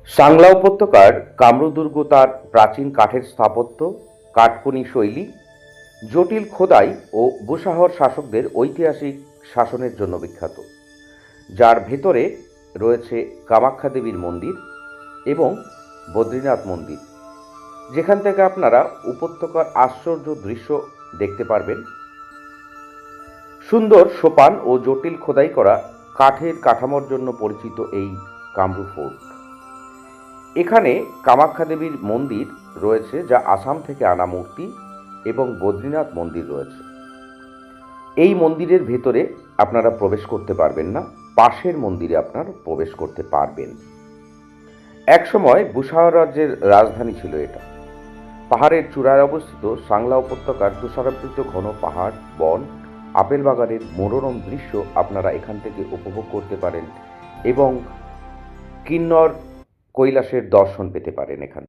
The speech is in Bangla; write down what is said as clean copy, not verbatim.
সাংলা উপত্যকার কামরূপ তার প্রাচীন কাঠের স্থাপত্য, কাঠখনি শৈলী, জটিল খোদাই ও বুসাহর শাসকদের ঐতিহাসিক শাসনের জন্য বিখ্যাত, যার ভেতরে রয়েছে কামাখ্যা দেবীর মন্দির এবং বদ্রীনাথ মন্দির, যেখান থেকে আপনারা উপত্যকার আশ্চর্য দৃশ্য দেখতে পারবেন। সুন্দর সোপান ও জটিল খোদাই করা কাঠের কাঠামোর জন্য পরিচিত এই কামরূপ ফোর্ট। এখানে কামাখ্যা দেবীর মন্দির রয়েছে, যা আসাম থেকে আনা মূর্তি, এবং বদ্রীনাথ মন্দির রয়েছে। এই মন্দিরের ভেতরে আপনারা প্রবেশ করতে পারবেন না, পাশের মন্দিরে আপনারা প্রবেশ করতে পারবেন। একসময় বুসাহর রাজ্যের রাজধানী ছিল এটা। পাহাড়ের চূড়ায় অবস্থিত সাংলা উপত্যকার তুষারাবৃত ঘন পাহাড়, বন, আপেল বাগানের মনোরম দৃশ্য আপনারা এখান থেকে উপভোগ করতে পারেন এবং কিন্নর কৈলাসের দর্শন পেতে পারেন এখান।